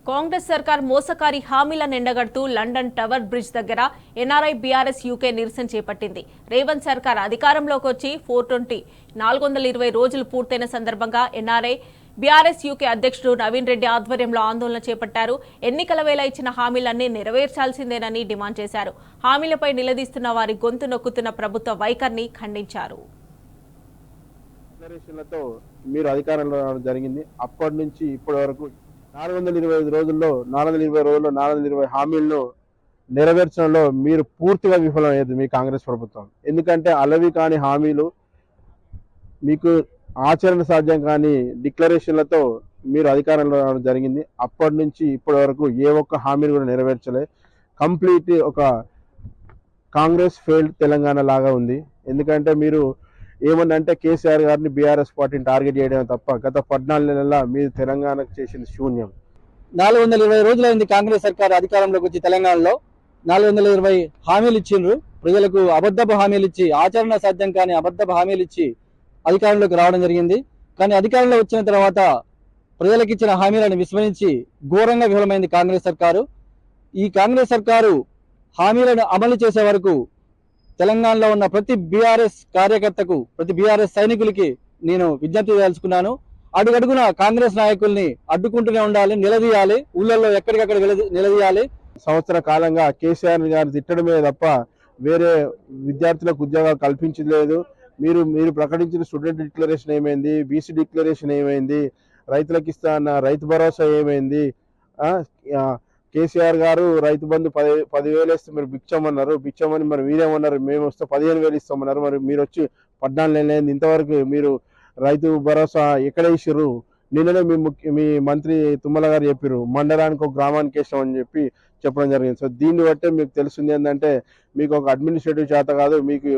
కాంగ్రెస్ సర్కార్ మోసకారి హామీలను ఎండగడుతూ London tower bridge దగ్గర ఎన్ఆర్ఐ బీఆర్ఎస్ యూకే నిరసన చేపట్టింది. రేవంత్ సర్కార్ అధికారంలోకి వచ్చి 420 రోజులు పూర్తయిన సందర్భంగా ఎన్ఆర్ఐ బీఆర్ఎస్ యూకే అధ్యక్షుడు నవీన్ రెడ్డి ఆధ్వర్యంలో ఆందోళన చేపట్టారు. ఎన్నికల వేళ ఇచ్చిన హామీలన్నీ నెరవేర్చాల్సిందేనని డిమాండ్ చేశారు. హామీలపై నిలదీస్తున్న వారి గొంతు నొక్కుతున్న ప్రభుత్వ వైఖరిని ఖండించారు. మీరు అధికారంలో జరిగింది అప్పటి నుంచి ఇప్పటి వరకు 425 రోజుల్లో 420 హామీలను నెరవేర్చడంలో మీరు పూర్తిగా విఫలమయ్యేది మీ కాంగ్రెస్ ప్రభుత్వం. ఎందుకంటే అలవి కాని హామీలు, మీకు ఆచరణ సాధ్యం కాని డిక్లరేషన్లతో మీరు అధికారంలో జరిగింది. అప్పటి నుంచి ఇప్పటి వరకు ఏ ఒక్క హామీని కూడా నెరవేర్చలే. కంప్లీట్ ఒక కాంగ్రెస్ ఫెయిల్డ్ తెలంగాణ లాగా ఉంది. ఎందుకంటే మీరు ఏమన్నంటే కేసీఆర్ గారిని బీఆర్ఎస్ పార్టీని టార్గెట్ చేయడమే తప్ప గత 14 నెలల మీరు తెలంగాణకు చేసింది శూన్యం. 420 రోజులైంది కాంగ్రెస్ సర్కార్ అధికారంలోకి వచ్చి తెలంగాణలో 420 హామీలు ఇచ్చిండ్రు. ప్రజలకు అబద్ధపు హామీలు ఇచ్చి, ఆచరణ సాధ్యం కానీ అబద్ధపు హామీలు ఇచ్చి అధికారంలోకి రావడం జరిగింది. కానీ అధికారంలో వచ్చిన తర్వాత ప్రజలకు ఇచ్చిన హామీలను విస్మరించి ఘోరంగా విఫలమైంది కాంగ్రెస్ సర్కారు. ఈ కాంగ్రెస్ సర్కారు హామీలను అమలు చేసే వరకు తెలంగాణలో ఉన్న ప్రతి బీఆర్ఎస్ కార్యకర్తకు, ప్రతి బీఆర్ఎస్ సైనికులకి నేను విజ్ఞప్తి చేయాల్సుకున్నాను. అడుగడుగున కాంగ్రెస్ నాయకుల్ని అడ్డుకుంటూనే ఉండాలి, నిలదీయాలి, ఊళ్ళల్లో ఎక్కడికక్కడ నిలదీయాలి. సంవత్సర కాలంగా కేసీఆర్ గారు తిట్టడమే తప్ప వేరే విద్యార్థులకు ఉద్యోగాలు కల్పించలేదు. మీరు ప్రకటించిన స్టూడెంట్ డిక్లరేషన్ ఏమైంది? బీసీ డిక్లరేషన్ ఏమైంది? రైతులకు ఇస్తా అన్న రైతు భరోసా ఏమైంది? కేసీఆర్ గారు రైతు బంధు 10,000 ఇస్తే మీరు బిచ్చమన్నారు. బిచ్చమని మరి మీరేమన్నారు? మేము వస్తే 15,000 ఇస్తామన్నారు. మరి మీరు వచ్చి 14 నెలలైంది, ఇంతవరకు మీరు రైతు భరోసా ఎక్కడ ఇచ్చిర్రు? నిన్ననే మీ మంత్రి తుమ్మల గారు చెప్పారు, మండలానికి ఒక గ్రామానికి వేసామని చెప్పడం జరిగింది. సో దీన్ని బట్టే మీకు తెలిసింది ఏంటంటే మీకు ఒక అడ్మినిస్ట్రేటివ్ చేత కాదు, మీకు